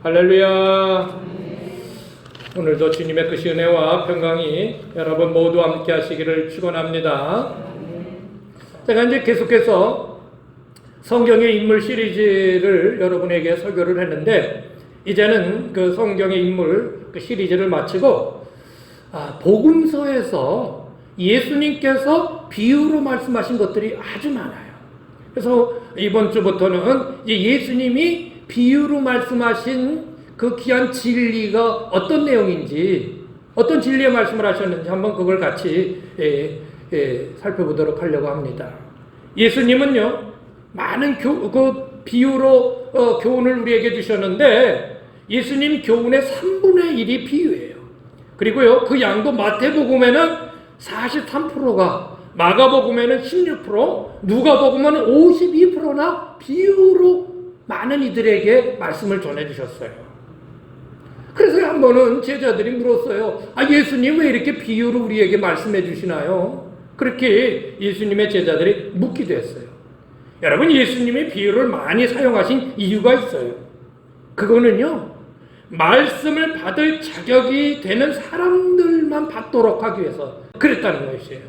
할렐루야. 오늘도 주님의 크신 은혜와 평강이 여러분 모두 함께 하시기를 축원합니다. 제가 이제 계속해서 성경의 인물 시리즈를 여러분에게 설교를 했는데, 이제는 그 성경의 인물 그 시리즈를 마치고 복음서에서 예수님께서 비유로 말씀하신 것들이 아주 많아요. 그래서 이번 주부터는 예수님이 비유로 말씀하신 그 귀한 진리가 어떤 내용인지, 어떤 진리의 말씀을 하셨는지 한번 그걸 같이 살펴보도록 하려고 합니다. 예수님은요, 많은 그 비유로 교훈을 우리에게 주셨는데, 예수님 교훈의 3분의 1이 비유예요. 그리고요, 그 양도 마태복음에는 43%가, 마가복음에는 16%, 누가복음에는 52%나 비유로 많은 이들에게 말씀을 전해주셨어요. 그래서 한 번은 제자들이 물었어요. 예수님 왜 이렇게 비유로 우리에게 말씀해 주시나요? 그렇게 예수님의 제자들이 묻기도 했어요. 여러분, 예수님이 비유를 많이 사용하신 이유가 있어요. 그거는요, 말씀을 받을 자격이 되는 사람들만 받도록 하기 위해서 그랬다는 것이에요.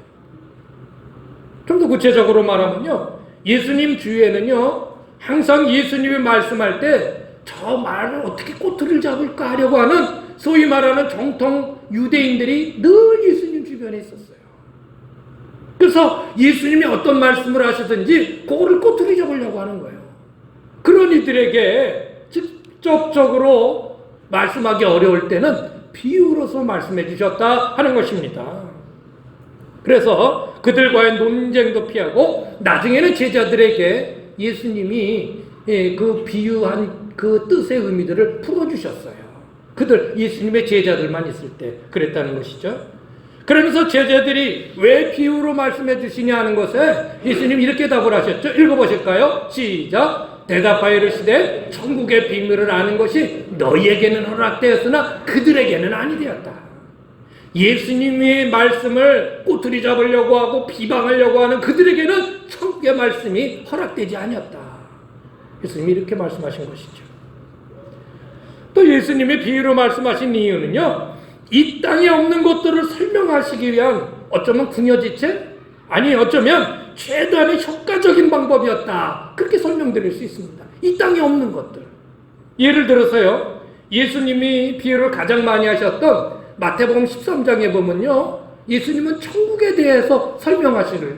좀 더 구체적으로 말하면요, 예수님 주위에는요, 항상 예수님이 말씀할 때 저 말을 어떻게 꼬투리를 잡을까 하려고 하는 소위 말하는 정통 유대인들이 늘 예수님 주변에 있었어요. 그래서 예수님이 어떤 말씀을 하시든지 그거를 꼬투리 잡으려고 하는 거예요. 그런 이들에게 직접적으로 말씀하기 어려울 때는 비유로서 말씀해 주셨다 하는 것입니다. 그래서 그들과의 논쟁도 피하고 나중에는 제자들에게 예수님이 그 비유한 그 뜻의 의미들을 풀어주셨어요. 그들 예수님의 제자들만 있을 때 그랬다는 것이죠. 그러면서 제자들이 왜 비유로 말씀해 주시냐 하는 것에 예수님 이렇게 답을 하셨죠. 읽어보실까요? 시작. 대답하여 이르시되 천국의 비밀을 아는 것이 너희에게는 허락되었으나 그들에게는 아니 되었다. 예수님의 말씀을 꼬투리 잡으려고 하고 비방하려고 하는 그들에게는 천국의 말씀이 허락되지 아니었다. 예수님이 이렇게 말씀하신 것이죠. 또 예수님의 비유로 말씀하신 이유는요, 이 땅에 없는 것들을 설명하시기 위한 어쩌면 궁여지체? 아니, 어쩌면 최대한의 효과적인 방법이었다. 그렇게 설명드릴 수 있습니다. 이 땅에 없는 것들. 예를 들어서요, 예수님이 비유를 가장 많이 하셨던 마태복음 13장에 보면요, 예수님은 천국에 대해서 설명하시는어요.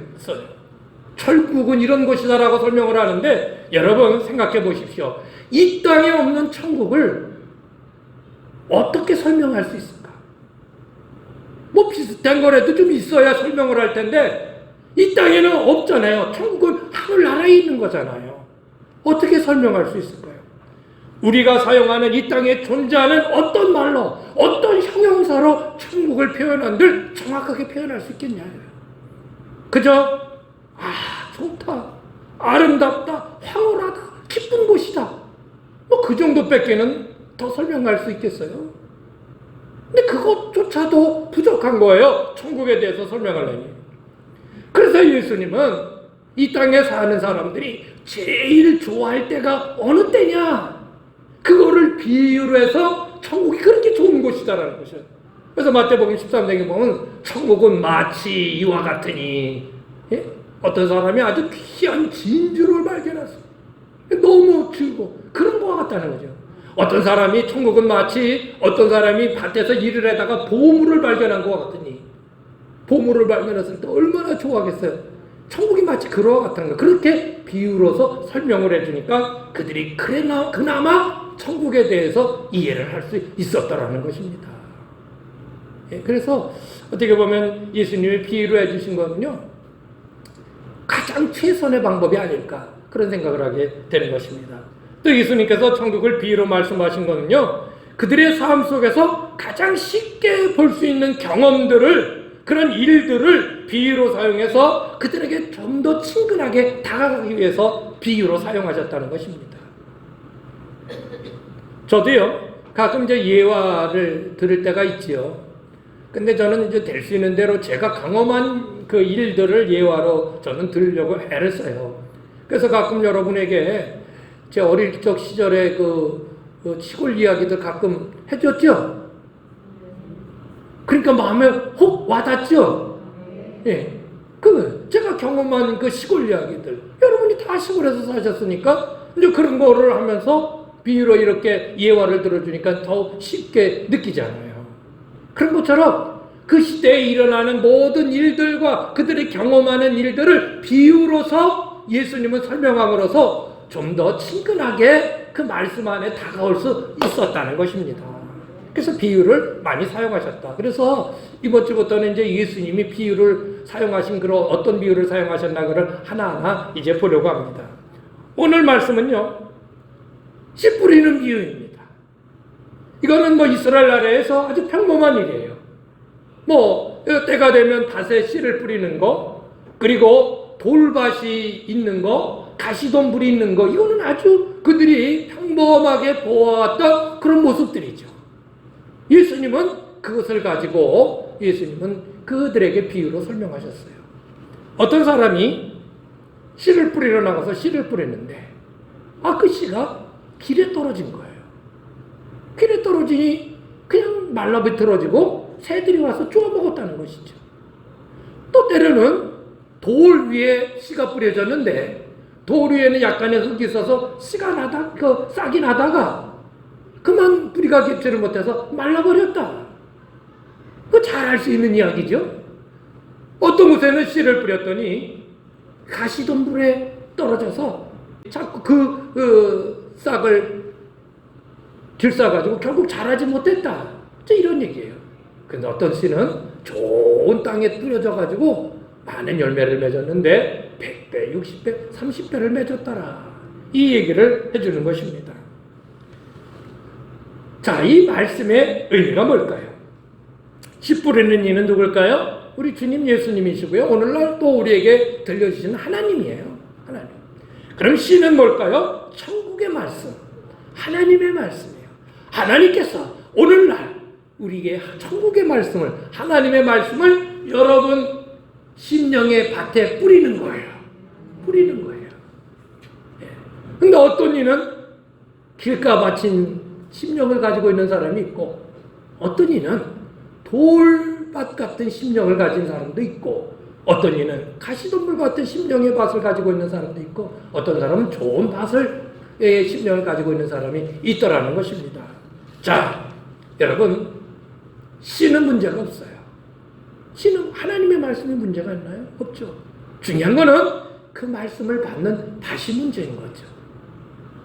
천국은 이런 것이다라고 설명을 하는데, 여러분 생각해 보십시오. 이 땅에 없는 천국을 어떻게 설명할 수 있을까? 뭐 비슷한 거라도 좀 있어야 설명을 할 텐데, 이 땅에는 없잖아요. 천국은 하늘나라에 있는 거잖아요. 어떻게 설명할 수 있을까요? 우리가 사용하는 이 땅에 존재하는 어떤 말로, 어떤 형용사로 천국을 표현한들 정확하게 표현할 수 있겠냐요. 그저 좋다, 아름답다, 황홀하다, 기쁜 곳이다, 뭐 그 정도밖에는 더 설명할 수 있겠어요? 근데 그것조차도 부족한 거예요. 천국에 대해서 설명하려니. 그래서 예수님은 이 땅에 사는 사람들이 제일 좋아할 때가 어느 때냐? 그거를 비유로 해서 천국이 그렇게 좋은 곳이다라는 것이에요. 그래서 마태복음 13장에 보면 천국은 마치 이와 같으니, 어떤 사람이 아주 귀한 진주를 발견했어. 너무 즐거워. 그런 거와 같다는 거죠. 어떤 사람이 천국은 마치 어떤 사람이 밭에서 일을 하다가 보물을 발견한 것과 같으니, 보물을 발견했을 때 얼마나 좋아하겠어요. 천국이 마치 그와 같은 거. 그렇게 비유로서 설명을 해주니까 그들이 그나마 천국에 대해서 이해를 할 수 있었다라는 것입니다. 그래서 어떻게 보면 예수님이 비유로 해주신 거는요, 가장 최선의 방법이 아닐까, 그런 생각을 하게 되는 것입니다. 또 예수님께서 천국을 비유로 말씀하신 거는요, 그들의 삶 속에서 가장 쉽게 볼 수 있는 경험들을, 그런 일들을 비유로 사용해서 그들에게 좀 더 친근하게 다가가기 위해서 비유로 사용하셨다는 것입니다. 저도요, 가끔 이제 예화를 들을 때가 있지요. 근데 저는 이제 될 수 있는 대로 제가 경험한 그 일들을 예화로 저는 들으려고 애를 써요. 그래서 가끔 여러분에게 제 어릴 적 시절에 시골 이야기들 가끔 해줬죠? 그러니까 마음에 혹 와닿죠? 예. 제가 경험한 그 시골 이야기들, 여러분이 다 시골에서 사셨으니까, 이제 그런 거를 하면서 비유로 이렇게 예화를 들어주니까 더 쉽게 느끼잖아요. 그런 것처럼 그 시대에 일어나는 모든 일들과 그들이 경험하는 일들을 비유로서 예수님은 설명함으로써 좀 더 친근하게 그 말씀 안에 다가올 수 있었다는 것입니다. 그래서 비유를 많이 사용하셨다. 그래서 이번 주부터는 이제 예수님이 비유를 사용하신 그런 어떤 비유를 사용하셨나를 하나하나 이제 보려고 합니다. 오늘 말씀은요, 씨 뿌리는 비유입니다. 이거는 뭐 이스라엘 나라에서 아주 평범한 일이에요. 뭐 때가 되면 밭에 씨를 뿌리는 거, 그리고 돌밭이 있는 거, 가시덤불이 있는 거, 이거는 아주 그들이 평범하게 보아왔던 그런 모습들이죠. 예수님은 그것을 가지고 예수님은 그들에게 비유로 설명하셨어요. 어떤 사람이 씨를 뿌리러 나가서 씨를 뿌리는데 그 씨가 길에 떨어진 거예요. 길에 떨어지니 그냥 말라비틀어지고 새들이 와서 쪼아 먹었다는 것이죠. 또 때로는 돌 위에 씨가 뿌려졌는데 돌 위에는 약간의 흙이 있어서 씨가 싹이 나다가 그만 뿌리가 깊지를 못해서 말라버렸다. 잘 알 수 있는 이야기죠. 어떤 곳에는 씨를 뿌렸더니 가시덤불에 떨어져서 자꾸 그 싹을 들싸가지고 결국 자라지 못했다. 이런 얘기예요. 근데 어떤 씨는 좋은 땅에 뿌려져가지고 많은 열매를 맺었는데 100배, 60배, 30배를 맺었더라. 이 얘기를 해주는 것입니다. 자, 이 말씀의 의미가 뭘까요? 씨 뿌리는 이는 누굴까요? 우리 주님 예수님이시고요. 오늘날 또 우리에게 들려주시는 하나님이에요. 하나님. 그럼 씨는 뭘까요? 천국의 말씀. 하나님의 말씀이에요. 하나님께서 오늘날 우리에게 천국의 말씀을, 하나님의 말씀을 여러분 심령의 밭에 뿌리는 거예요. 뿌리는 거예요. 근데 어떤 이는 길가 바친 심령을 가지고 있는 사람이 있고, 어떤 이는 돌밭 같은 심령을 가진 사람도 있고, 어떤 이는 가시덤불 같은 심령의 밭을 가지고 있는 사람도 있고, 어떤 사람은 좋은 밭의 심령을 가지고 있는 사람이 있더라는 것입니다. 자, 여러분, 씨는 문제가 없어요. 씨는 하나님의 말씀이 문제가 있나요? 없죠. 중요한 거는 그 말씀을 받는 밭이 문제인 거죠.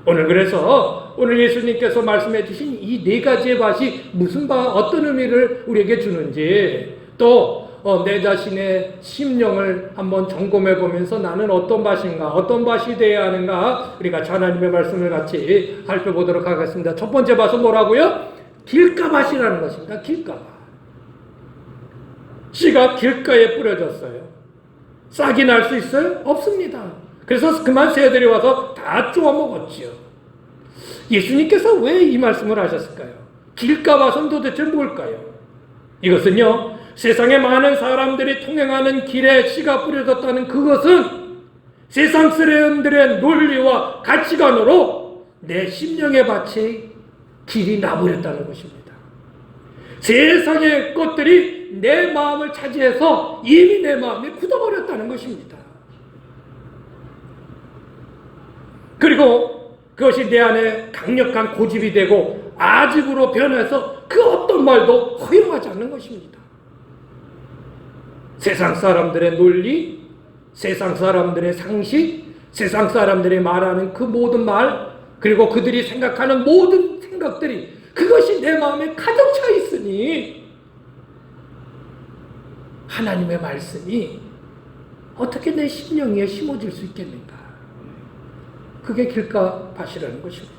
오늘 예수님께서 말씀해 주신 이 네 가지의 밭이 어떤 의미를 우리에게 주는지, 또 내 자신의 심령을 한번 점검해 보면서 나는 어떤 밭인가, 어떤 밭이 되어야 하는가, 우리가 하나님의 말씀을 같이 살펴보도록 하겠습니다. 첫 번째 밭은 뭐라고요? 길가밭이라는 것입니다. 길가밭. 씨가 길가에 뿌려졌어요. 싹이 날 수 있어요? 없습니다. 그래서 그만 새들이 와서 다 쪼아 먹었지요. 예수님께서 왜 이 말씀을 하셨을까요? 길가밭은 도대체 뭘까요? 이것은요, 세상에 많은 사람들이 통행하는 길에 씨가 뿌려졌다는 그것은 세상 사람들의 논리와 가치관으로 내 심령의 밭에 길이 나버렸다는 것입니다. 세상의 것들이 내 마음을 차지해서 이미 내 마음이 굳어버렸다는 것입니다. 그리고 그것이 내 안에 강력한 고집이 되고 아집으로 변해서 그 어떤 말도 허용하지 않는 것입니다. 세상 사람들의 논리, 세상 사람들의 상식, 세상 사람들이 말하는 그 모든 말, 그리고 그들이 생각하는 모든 생각들이 그것이 내 마음에 가득 차 있으니 하나님의 말씀이 어떻게 내 심령 위에 심어질 수 있겠는가? 그게 길가밭이라는 것입니다.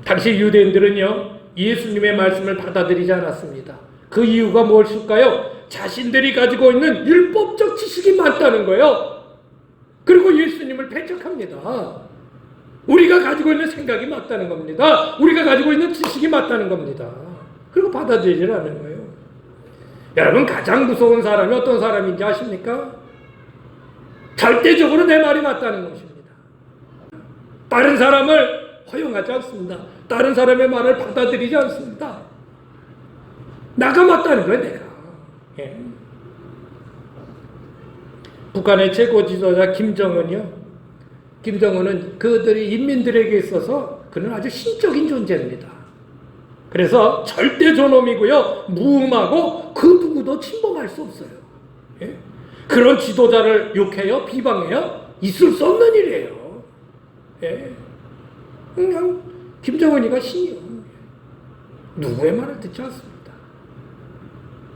당시 유대인들은요, 예수님의 말씀을 받아들이지 않았습니다. 그 이유가 무엇일까요? 자신들이 가지고 있는 율법적 지식이 많다는 거예요. 그리고 예수님을 배척합니다. 우리가 가지고 있는 생각이 맞다는 겁니다. 우리가 가지고 있는 지식이 맞다는 겁니다. 그리고 받아들이지 않는 거예요. 여러분, 가장 무서운 사람이 어떤 사람인지 아십니까? 절대적으로 내 말이 맞다는 것입니다. 다른 사람을 허용하지 않습니다. 다른 사람의 말을 받아들이지 않습니다. 나가 맞다는 거예요, 내가. 예. 북한의 최고 지도자 김정은이요. 김정은은 그들이 인민들에게 있어서 그는 아주 신적인 존재입니다. 그래서 절대 존엄이고요, 무음하고 그 누구도 침범할 수 없어요. 예? 그런 지도자를 욕해요, 비방해요, 있을 수 없는 일이에요. 예? 그냥 김정은이가 신이요. 누구의 말을 듣지 않습니다.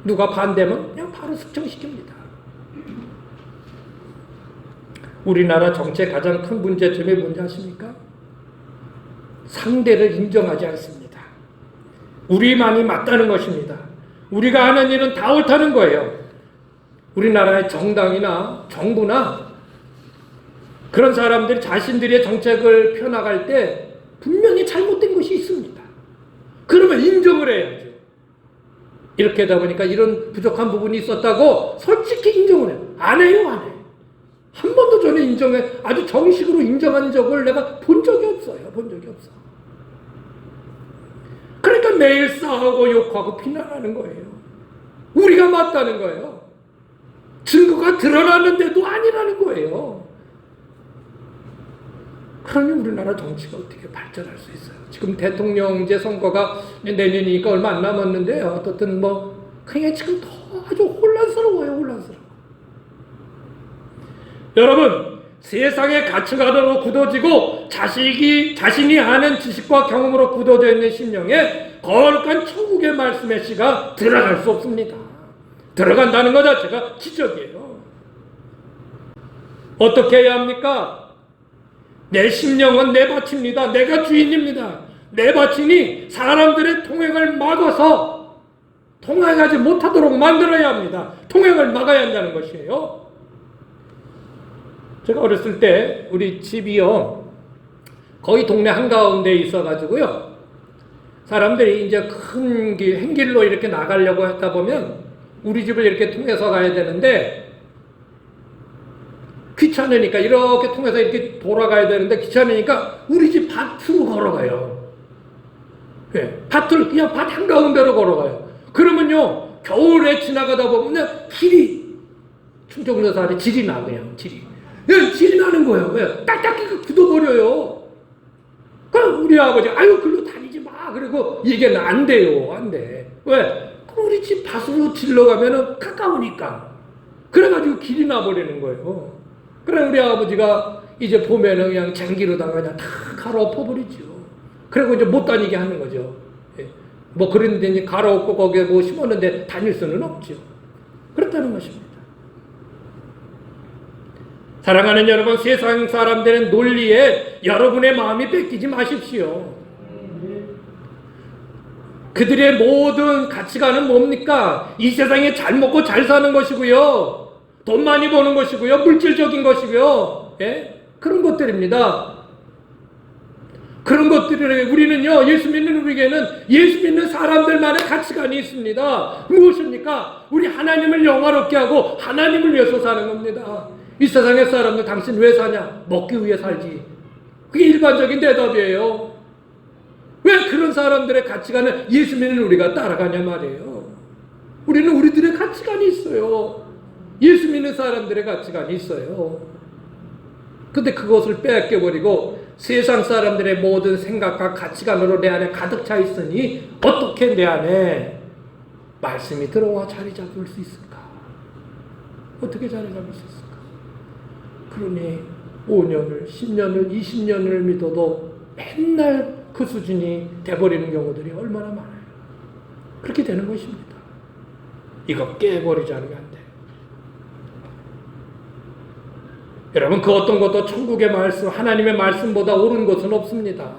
누가 반대면 그냥 바로 숙청시킵니다. 우리나라 정치의 가장 큰 문제점이 뭔지 아십니까? 상대를 인정하지 않습니다. 우리만이 맞다는 것입니다. 우리가 하는 일은 다 옳다는 거예요. 우리나라의 정당이나 정부나 그런 사람들이 자신들의 정책을 펴나갈 때 분명히 잘못된 것이 있습니다. 그러면 인정을 해야죠. 이렇게 하다 보니까 이런 부족한 부분이 있었다고 솔직히 인정을 해요. 안 해요, 안 해요. 한 번도 저는 아주 정식으로 인정한 적을 내가 본 적이 없어요. 본 적이 없어. 그러니까 매일 싸우고 욕하고 비난하는 거예요. 우리가 맞다는 거예요. 증거가 드러났는데도 아니라는 거예요. 그러니 우리나라 정치가 어떻게 발전할 수 있어요? 지금 대통령제 선거가 내년이니까 얼마 안 남았는데요. 어떻든 그냥 지금 더 아주 혼란스러워요. 혼란스러워. 여러분, 세상의 가치관으로 굳어지고 자신이 아는 지식과 경험으로 굳어져 있는 심령에 거룩한 천국의 말씀의 씨가 들어갈 수 없습니다. 들어간다는 것 자체가 기적이에요. 어떻게 해야 합니까? 내 심령은 내 밭입니다. 내가 주인입니다. 내 밭이니 사람들의 통행을 막아서 통행하지 못하도록 만들어야 합니다. 통행을 막아야 한다는 것이에요. 제가 어렸을 때 우리 집이요, 거의 동네 한가운데에 있어가지고요, 사람들이 이제 큰 행길로 이렇게 나가려고 하다 보면 우리 집을 이렇게 통해서 가야 되는데 귀찮으니까 이렇게 통해서 이렇게 돌아가야 되는데 귀찮으니까 우리 집 밭으로 걸어가요. 예, 밭을 그냥 밭 한가운데로 걸어가요. 그러면요, 겨울에 지나가다 보면 길이 충청도살이 질이 나, 그냥 질이. 예, 질이 나는 거예요. 왜? 딱딱히 굳어버려요. 그럼 우리 아버지, 아유, 글로 다니지 마. 그리고 얘기는 안 돼요. 안 돼. 왜? 우리 집 밭으로 질러가면은 가까우니까. 그래가지고 길이 나버리는 거예요. 그래, 우리 아버지가 이제 보면은 그냥 쟁기로다가 그냥 다 갈아엎어버리죠. 그리고 이제 못 다니게 하는 거죠. 예. 그런데 이제 갈아엎고 거기에 심었는데 다닐 수는 없죠. 그렇다는 것입니다. 사랑하는 여러분, 세상 사람들의 논리에 여러분의 마음이 뺏기지 마십시오. 그들의 모든 가치관은 뭡니까? 이 세상에 잘 먹고 잘 사는 것이고요, 돈 많이 버는 것이고요, 물질적인 것이고요, 예? 그런 것들입니다. 그런 것들을 우리는요, 예수 믿는 우리에게는 예수 믿는 사람들만의 가치관이 있습니다. 무엇입니까? 우리 하나님을 영화롭게 하고 하나님을 위해서 사는 겁니다. 이 세상의 사람들, 당신 왜 사냐? 먹기 위해 살지. 그게 일반적인 대답이에요. 왜 그런 사람들의 가치관을 예수 믿는 우리가 따라가냐 말이에요. 우리는 우리들의 가치관이 있어요. 예수 믿는 사람들의 가치관이 있어요. 근데 그것을 빼앗겨버리고 세상 사람들의 모든 생각과 가치관으로 내 안에 가득 차 있으니 어떻게 내 안에 말씀이 들어와 자리 잡을 수 있을까? 어떻게 자리 잡을 수 있을까? 그러니 5년을, 10년을, 20년을 믿어도 맨날 그 수준이 돼버리는 경우들이 얼마나 많아요. 그렇게 되는 것입니다. 이거 깨버리지 않으면 안 돼요. 여러분, 그 어떤 것도 천국의 말씀, 하나님의 말씀보다 옳은 것은 없습니다.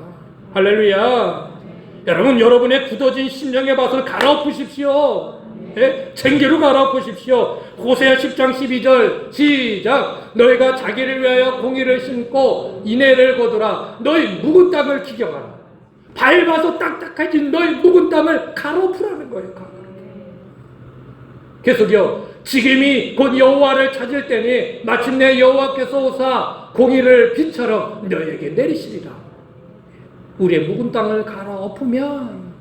할렐루야. 여러분, 여러분의 굳어진 심령의 밭을 갈아엎으십시오. 예? 쟁기로 갈아엎으십시오. 호세아 10장 12절 시작. 너희가 자기를 위하여 공의를 심고 인애를 거두라. 너희 묵은 땅을 기경하라. 밟아서 딱딱해진 너희 묵은 땅을 갈아엎으라는 거예요. 계속요. 지금이 곧 여호와를 찾을 때니 마침내 여호와께서 오사 공의를 비처럼 너에게 내리시리라. 우리의 묵은 땅을 갈아엎으면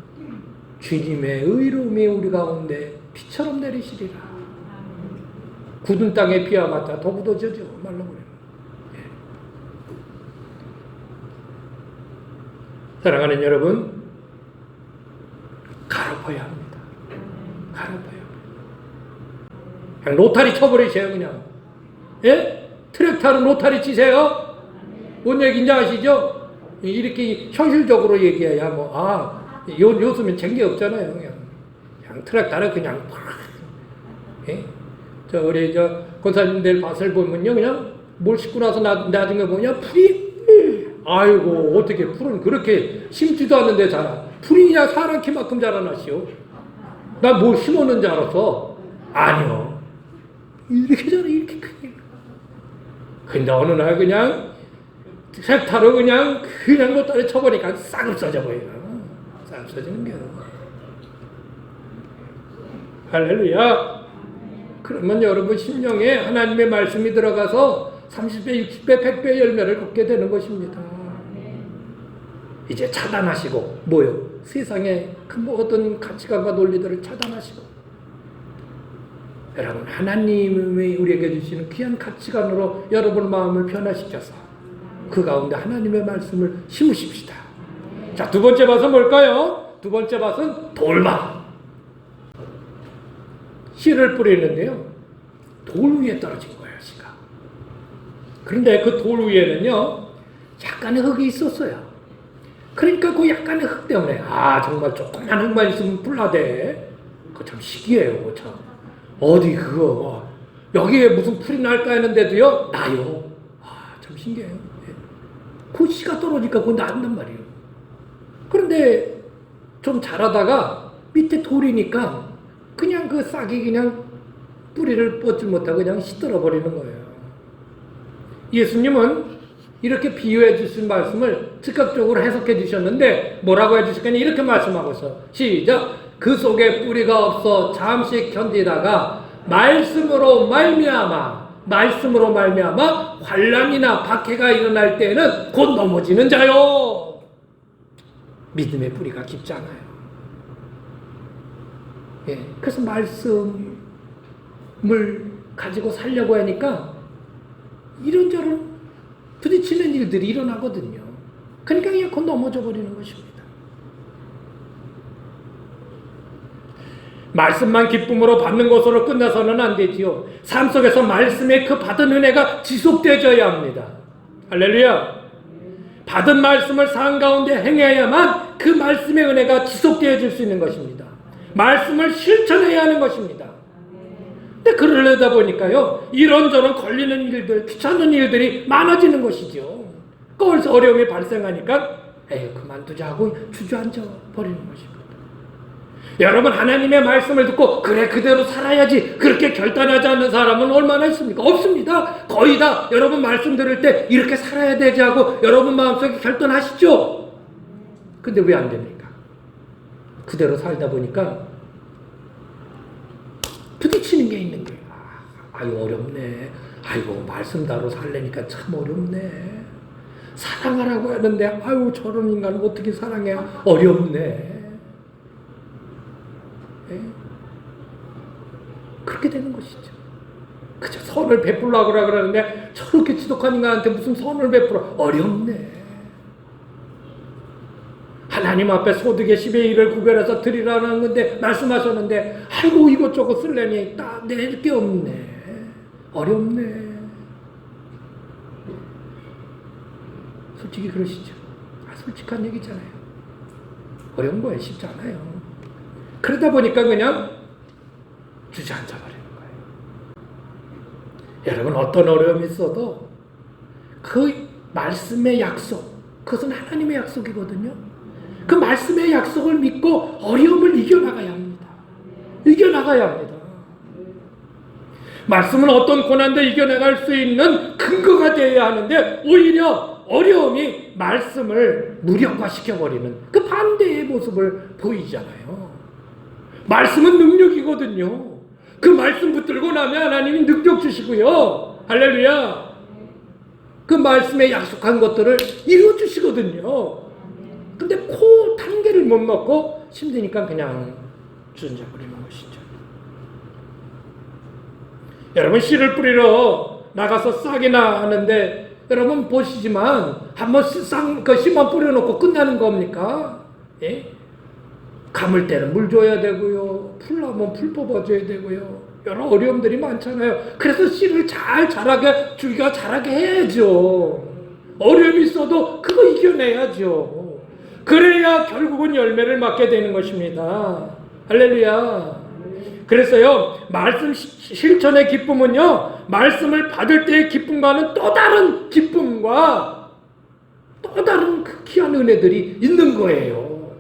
주님의 의로움이 우리 가운데 비처럼 내리시리라. 굳은 땅에 비와 맞자 더 굳어져죠. 말라버려요. 사랑하는 여러분, 갈아엎어야 합니다. 갈아엎어야 합니다. 그냥 로타리 쳐버리세요. 그냥. 예? 트랙터로 로타리 치세요. 뭔 얘기인지 아시죠? 이렇게 현실적으로 얘기해야 요즘엔 쟁게 없잖아요. 그냥 트랙터를 그냥 예? 우리 권사님들 밭을 보면요, 그냥 뭘 싣고 나서 나중에 보면 풀이, 아이고 어떻게 풀은 그렇게 심지도 않는데 자라. 풀이 그냥 사람 키만큼 자라나시오. 나 뭐 심었는 줄 알았어. 아니요. 이렇게 자라, 이렇게 크게. 근데 어느 날 그냥 트랙터로 그냥 로타리 쳐보니까 싹 없어져 보여요. 싹 없어지는 거예요. 할렐루야. 그러면 여러분 심령에 하나님의 말씀이 들어가서 30배, 60배, 100배 열매를 걷게 되는 것입니다. 이제 차단하시고 뭐요? 세상의 큰 어떤 가치관과 논리들을 차단하시고 여러분 하나님이 우리에게 주시는 귀한 가치관으로 여러분 마음을 변화시켜서 그 가운데 하나님의 말씀을 심으십시다. 자, 두 번째 밭은 뭘까요? 두 번째 밭은 돌밭. 씨를 뿌리는데요, 돌 위에 떨어진 거예요, 씨가. 그런데 그 돌 위에는요, 약간의 흙이 있었어요. 그러니까 그 약간의 흙 때문에, 정말 조그만 흙만 있으면 풀나대. 그거 참 신기해요, 참. 어디 그거, 여기에 무슨 풀이 날까 했는데도요, 나요. 참 신기해요. 그 씨가 떨어지니까 그거 난단 말이에요. 그런데 좀 자라다가 밑에 돌이니까 그냥 그 싹이 그냥 뿌리를 뻗지 못하고 그냥 시들어 버리는 거예요. 예수님은 이렇게 비유해 주신 말씀을 즉각적으로 해석해 주셨는데 뭐라고 해 주실까요? 이렇게 말씀하고서 시작. 그 속에 뿌리가 없어 잠시 견디다가 말씀으로 말미암아 환난이나 박해가 일어날 때에는 곧 넘어지는 자요. 믿음의 뿌리가 깊지 않아요. 예, 그래서 말씀을 가지고 살려고 하니까 이런저런 부딪히는 일들이 일어나거든요. 그러니까 그냥 곧 넘어져 버리는 것입니다. 말씀만 기쁨으로 받는 것으로 끝나서는 안 되지요. 삶 속에서 말씀의 그 받은 은혜가 지속되어야 합니다. 할렐루야. 받은 말씀을 삶 가운데 행해야만 그 말씀의 은혜가 지속되어질 수 있는 것입니다. 말씀을 실천해야 하는 것입니다. 근데 그러려다 보니까요, 이런저런 걸리는 일들, 귀찮은 일들이 많아지는 것이죠. 거기서 어려움이 발생하니까 그만두자 하고 주저앉아 버리는 것입니다. 여러분, 하나님의 말씀을 듣고 그래 그대로 살아야지 그렇게 결단하지 않는 사람은 얼마나 있습니까? 없습니다. 거의 다 여러분 말씀 들을 때 이렇게 살아야 되지 하고 여러분 마음속에 결단하시죠? 근데 왜 안 됩니까? 그대로 살다 보니까 부딪히는 게 있는 거예요. 어렵네. 말씀대로 살려니까 참 어렵네. 사랑하라고 하는데 저런 인간을 어떻게 사랑해? 어렵네. 그렇게 되는 것이죠. 그저 선을 베풀라고 그러는데 저렇게 지독한 인간한테 무슨 선을 베풀어? 어렵네. 하나님 앞에 소득의 10의 1을 구별해서 드리라는 건데 말씀하셨는데 이것저것 쓸려니 딱 낼 게 없네. 어렵네. 솔직히 그러시죠. 솔직한 얘기잖아요. 어려운 거예요. 쉽지 않아요. 그러다 보니까 그냥 주저앉아 버리는 거예요. 여러분, 어떤 어려움이 있어도 그 말씀의 약속, 그것은 하나님의 약속이거든요. 그 말씀의 약속을 믿고 어려움을 이겨나가야 합니다. 이겨나가야 합니다. 말씀은 어떤 고난도 이겨나갈 수 있는 근거가 되어야 하는데 오히려 어려움이 말씀을 무력화시켜버리는 그 반대의 모습을 보이잖아요. 말씀은 능력이거든요. 그 말씀 붙들고 나면 하나님이 능력 주시고요. 할렐루야. 그 말씀에 약속한 것들을 이루어 주시거든요. 근데 그 단계를 못 넣고 힘드니까 그냥 주저앉아 버리는 것이죠. 여러분, 씨를 뿌리러 나가서 싹이나 하는데 여러분 보시지만 한번 그 씨만 뿌려놓고 끝나는 겁니까? 예? 감을 때는 물 줘야 되고요. 풀나면 풀 뽑아줘야 되고요. 여러 어려움들이 많잖아요. 그래서 씨를 잘 자라게, 줄기가 자라게 해야죠. 어려움이 있어도 그거 이겨내야죠. 그래야 결국은 열매를 맺게 되는 것입니다. 할렐루야. 그래서요, 말씀 실천의 기쁨은요, 말씀을 받을 때의 기쁨과는 또 다른 기쁨과 또 다른 그 귀한 은혜들이 있는 거예요.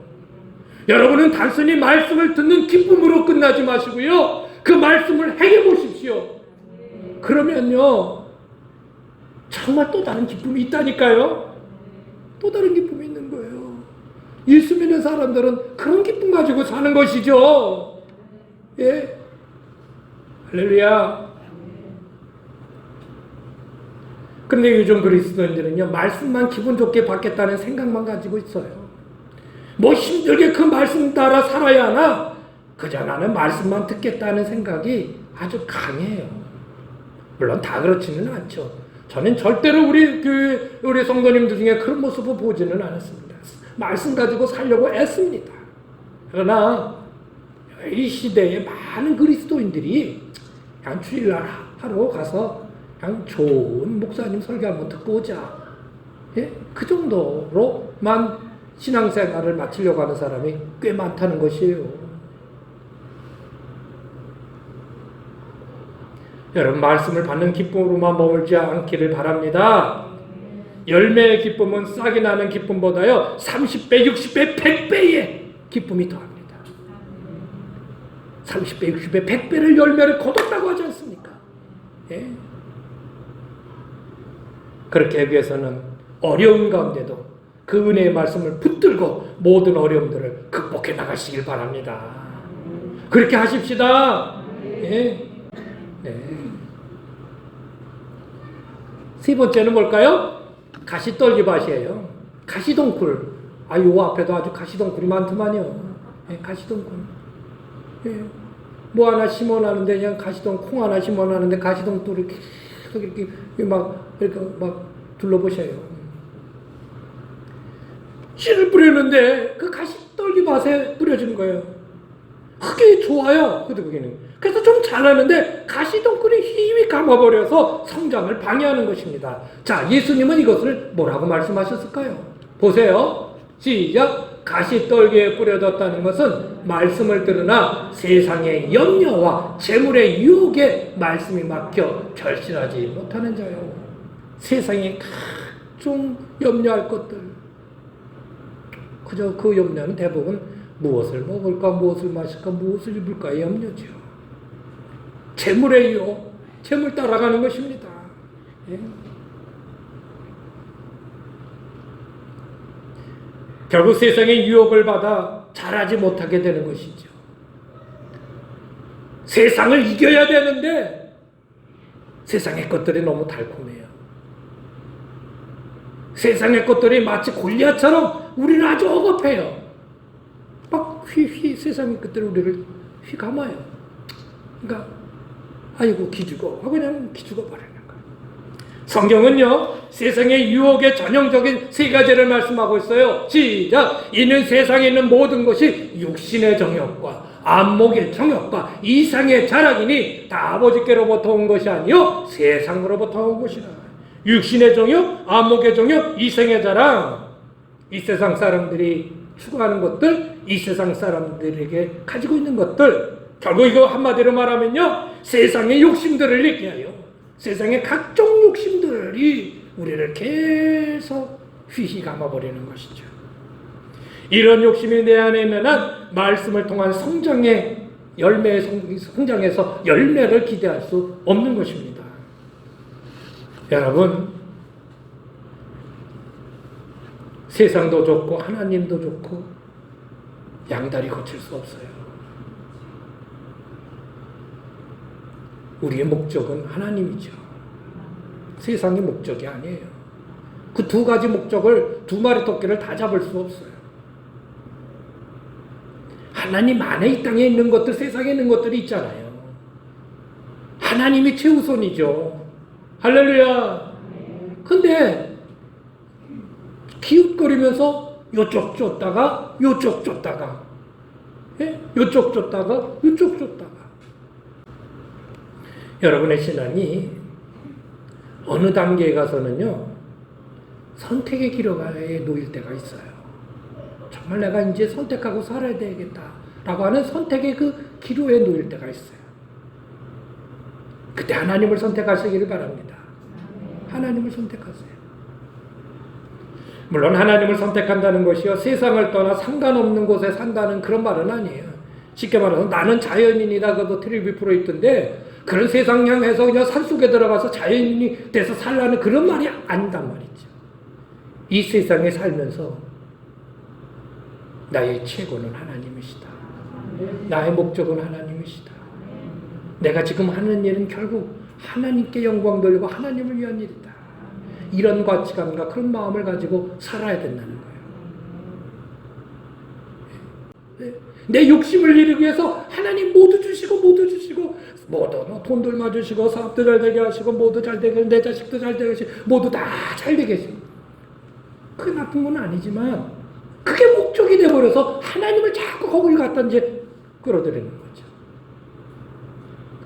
여러분은 단순히 말씀을 듣는 기쁨으로 끝나지 마시고요, 그 말씀을 행해 보십시오. 그러면요, 정말 또 다른 기쁨이 있다니까요. 또 다른 기쁨이 있는 거예요. 예수 믿는 사람들은 그런 기쁨 가지고 사는 것이죠. 예. 할렐루야. 그런데 요즘 그리스도인들은요, 말씀만 기분 좋게 받겠다는 생각만 가지고 있어요. 뭐 힘들게 그 말씀 따라 살아야 하나? 그저 나는 말씀만 듣겠다는 생각이 아주 강해요. 물론 다 그렇지는 않죠. 저는 절대로 우리 성도님들 중에 그런 모습을 보지는 않았습니다. 말씀 가지고 살려고 애씁니다. 그러나 이 시대에 많은 그리스도인들이 그냥 주일날 하러 가서 그냥 좋은 목사님 설교 한번 듣고 오자. 예? 그 정도로만 신앙생활을 마치려고 하는 사람이 꽤 많다는 것이에요. 여러분, 말씀을 받는 기쁨으로만 머물지 않기를 바랍니다. 열매의 기쁨은 싹이 나는 기쁨보다요 30배, 60배, 100배의 기쁨이 더합니다. 30배, 60배, 100배를 열매를 거뒀다고 하지 않습니까? 예? 그렇게 하기 위해서는 어려운 가운데도 그 은혜의 말씀을 붙들고 모든 어려움들을 극복해 나가시길 바랍니다. 그렇게 하십시다. 예? 네. 세 번째는 뭘까요? 가시떨기밭이에요. 가시덩굴. 요 앞에도 아주 가시덩굴이 많더만요. 예, 가시덩굴. 예. 뭐 하나 심어놨는데 그냥 콩 하나 심어놨는데 가시덩굴을 계속 이렇게 막 둘러보셔요. 씨를 뿌리는데 그 가시떨기밭에 뿌려지는 거예요. 그게 좋아요. 거기는. 그래서 좀 잘하는데 가시덩굴이 힘이 감아버려서 성장을 방해하는 것입니다. 자, 예수님은 이것을 뭐라고 말씀하셨을까요? 보세요. 시작. 가시떨기에 뿌려졌다는 것은 말씀을 들으나 세상의 염려와 재물의 유혹에 말씀이 막혀 결실하지 못하는 자요. 세상에 각종 염려할 것들, 그저 그 염려는 대부분 무엇을 먹을까, 무엇을 마실까, 무엇을 입을까의 염려죠. 재물의 유혹, 재물 따라가는 것입니다. 예? 결국 세상의 유혹을 받아 자라지 못하게 되는 것이죠. 세상을 이겨야 되는데 세상의 것들이 너무 달콤해요. 세상의 것들이 마치 골리앗처럼 우리를 아주 억압해요. 막 세상의 것들이 우리를 휘감아요. 그러니까 아이고 기죽어 하고 그냥 기죽어 버리는 거예요. 성경은요, 세상의 유혹의 전형적인 세 가지를 말씀하고 있어요. 시작. 이는 세상에 있는 모든 것이 육신의 정욕과 안목의 정욕과 이상의 자랑이니 다 아버지께로부터 온 것이 아니요 세상으로부터 온 것이라. 육신의 정욕, 안목의 정욕, 이생의 자랑. 이 세상 사람들이 추구하는 것들, 이 세상 사람들에게 가지고 있는 것들, 결국 이거 한마디로 말하면요, 세상의 욕심들을 얘기해요. 세상의 각종 욕심들이 우리를 계속 휘휘 감아버리는 것이죠. 이런 욕심이 내 안에 있는 한 말씀을 통한 성장의 성장해서 열매를 기대할 수 없는 것입니다. 여러분, 세상도 좋고 하나님도 좋고 양다리 거칠 수 없어요. 우리의 목적은 하나님이죠. 세상의 목적이 아니에요. 그 두 가지 목적을, 두 마리 토끼를 다 잡을 수 없어요. 하나님 안에 이 땅에 있는 것들, 세상에 있는 것들이 있잖아요. 하나님이 최우선이죠. 할렐루야. 근데 기웃거리면서 요쪽 쫓다가 요쪽 쫓다가, 예? 요쪽 쫓다가 요쪽 쫓다가. 여러분의 신앙이 어느 단계에 가서는요, 선택의 기로가에 놓일 때가 있어요. 정말 내가 이제 선택하고 살아야 되겠다라고 하는 선택의 그 기로에 놓일 때가 있어요. 그때 하나님을 선택하시기를 바랍니다. 하나님을 선택하세요. 물론 하나님을 선택한다는 것이요, 세상을 떠나 상관없는 곳에 산다는 그런 말은 아니에요. 쉽게 말해서 나는 자연인이다, 그것도 텔레비 프로 있던데, 그런 세상 향해서 그냥 산속에 들어가서 자연인이 돼서 살라는 그런 말이 아니단 말이죠. 이 세상에 살면서 나의 최고는 하나님이시다. 나의 목적은 하나님이시다. 내가 지금 하는 일은 결국 하나님께 영광 돌리고 하나님을 위한 일이다. 이런 가치관과 그런 마음을 가지고 살아야 된다는 거예요. 내 욕심을 이루기 위해서 하나님 모두 주시고 모두 돈도 얼마 주시고 사업도 잘 되게 하시고 모두 잘 되게, 내 자식도 잘 되게 하시고 모두 다 잘 되게 하시고, 그게 나쁜 건 아니지만 그게 목적이 돼버려서 하나님을 자꾸 거길 갖다 이제 끌어들이는 거죠.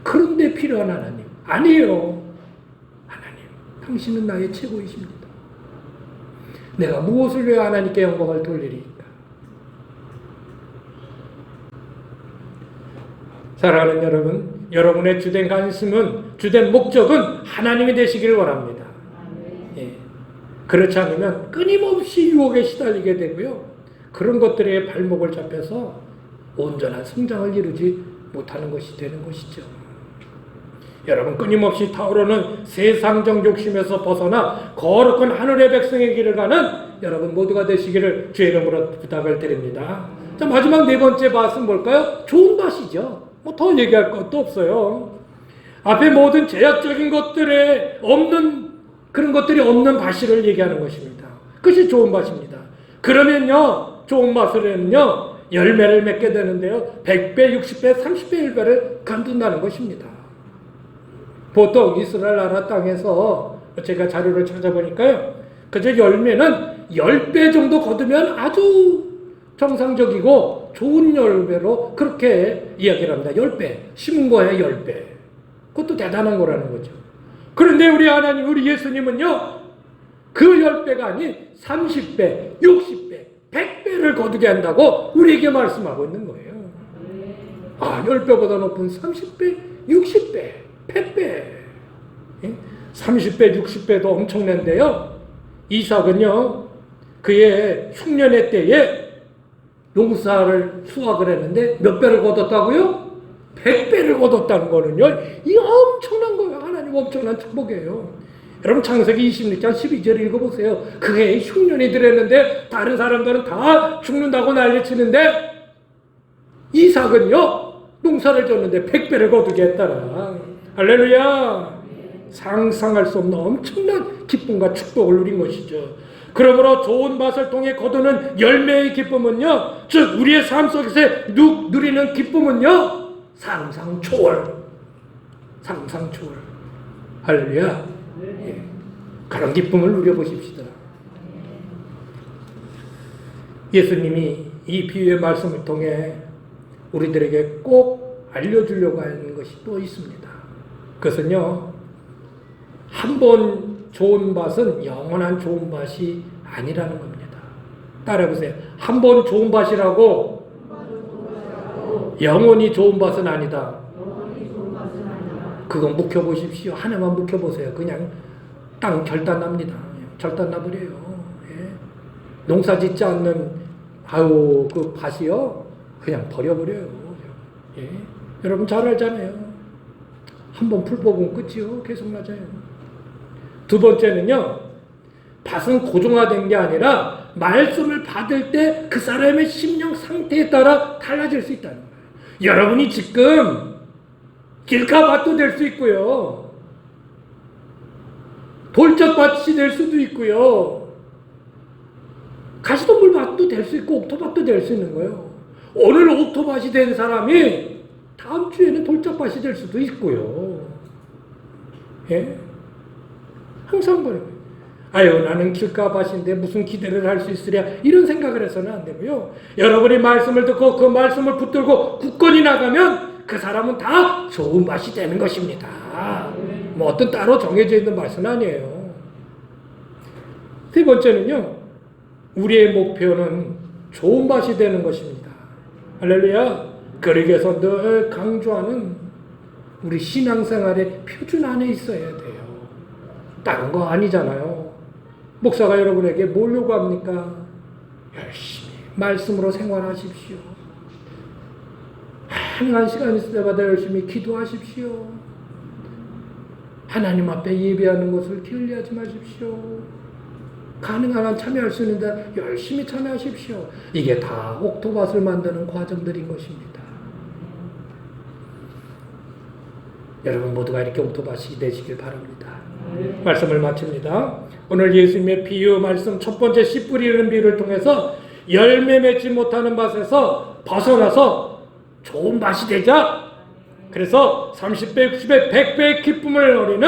그런데 필요한 하나님 아니에요. 하나님, 당신은 나의 최고이십니다. 내가 무엇을 위해 하나님께 영광을 돌리리까? 사랑하는 여러분, 여러분의 주된 관심은, 주된 목적은 하나님이 되시기를 원합니다. 예. 그렇지 않으면 끊임없이 유혹에 시달리게 되고요, 그런 것들에 발목을 잡혀서 온전한 성장을 이루지 못하는 것이 되는 것이죠. 여러분, 끊임없이 타오르는 세상적 욕심에서 벗어나 거룩한 하늘의 백성의 길을 가는 여러분 모두가 되시기를 주의 이름으로 부탁을 드립니다. 자, 마지막 네 번째 밭은 뭘까요? 좋은 밭이죠. 뭐 더 얘기할 것도 없어요. 앞에 모든 제약적인 것들에 없는, 그런 것들이 없는 밭을 얘기하는 것입니다. 그것이 좋은 밭입니다. 그러면요, 좋은 밭을은요, 열매를 맺게 되는데요, 100배, 60배, 30배, 1배를 간둔다는 것입니다. 보통 이스라엘 나라 땅에서 제가 자료를 찾아보니까요, 그저 열매는 10배 정도 거두면 아주 정상적이고 좋은 열매로 그렇게 이야기를 합니다. 10배. 심은 거에 10배. 그것도 대단한 거라는 거죠. 그런데 우리 하나님, 우리 예수님은요, 그 10배가 아닌 30배, 60배, 100배를 거두게 한다고 우리에게 말씀하고 있는 거예요. 아, 10배보다 높은 30배, 60배, 100배. 30배, 60배도 엄청난데요, 이삭은요, 그의 흉년의 때에 농사를 수확을 했는데 몇 배를 거뒀다고요? 100배를 거뒀다는 거는요, 이 엄청난 거예요. 하나님 엄청난 축복이에요. 여러분, 창세기 26장 12절 읽어보세요. 그해 흉년이 들었는데 다른 사람들은 다 죽는다고 난리치는데 이삭은요, 농사를 졌는데 100배를 거두게 했다라. 할렐루야. 상상할 수 없는 엄청난 기쁨과 축복을 누린 것이죠. 그러므로 좋은 밭을 통해 거두는 열매의 기쁨은요, 즉 우리의 삶 속에서 누리는 기쁨은요, 상상 초월. 할렐루야. 예. 그런 기쁨을 누려보십시다. 예수님이 이 비유의 말씀을 통해 우리들에게 꼭 알려주려고 하는 것이 또 있습니다. 그것은요, 한 번 좋은 밭은 영원한 좋은 밭이 아니라는 겁니다. 따라해보세요. 한 번 좋은 밭이라고 영원히 좋은 밭은 아니다. 그거 묵혀보십시오. 하나만 묵혀보세요. 그냥 땅 결단납니다. 결단나버려요. 예. 농사 짓지 않는 그 밭이요, 그냥 버려버려요. 예. 여러분 잘 알잖아요. 한 번 풀 뽑으면 끝이요. 계속 맞아요. 두 번째는요, 밭은 고정화된 게 아니라 말씀을 받을 때 그 사람의 심령 상태에 따라 달라질 수 있다는 거예요. 여러분이 지금 길가밭도 될 수 있고요. 돌짝밭이 될 수도 있고요. 가시덤불밭도 될 수 있고 옥토밭도 될 수 있는 거예요. 오늘 옥토밭이 된 사람이 다음 주에는 돌짝밭이 될 수도 있고요. 예? 항상 그래요. 아유, 나는 길가밭인데 무슨 기대를 할 수 있으랴, 이런 생각을 해서는 안 되고요. 여러분이 말씀을 듣고 그 말씀을 붙들고 굳건히 나가면 그 사람은 다 좋은 밭이 되는 것입니다. 뭐 어떤 따로 정해져 있는 밭은 아니에요. 세 번째는요, 우리의 목표는 좋은 밭이 되는 것입니다. 할렐루야. 그러기위해서 늘 강조하는 우리 신앙생활의 표준 안에 있어야 돼요. 다른 거 아니잖아요. 목사가 여러분에게 뭘 요구합니까? 열심히 말씀으로 생활하십시오. 한 시간 있을 때마다 열심히 기도하십시오. 하나님 앞에 예배하는 것을 게을리하지 마십시오. 가능한 한 참여할 수 있는데 열심히 참여하십시오. 이게 다 옥토밭을 만드는 과정들인 것입니다. 여러분 모두가 이렇게 옥토밭이 되시길 바랍니다. 말씀을 마칩니다. 오늘 예수님의 비유 말씀 첫 번째 씨 뿌리는 비유를 통해서 열매 맺지 못하는 밭에서 벗어나서 좋은 밭이 되자. 그래서 30배, 60배, 100배의 기쁨을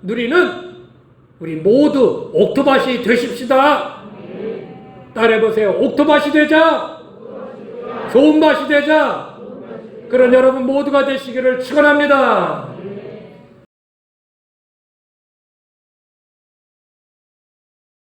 누리는 우리 모두 옥토밭이 되십시다. 따라해보세요. 옥토밭이 되자. 좋은 밭이 되자. 그런 여러분 모두가 되시기를 축원합니다.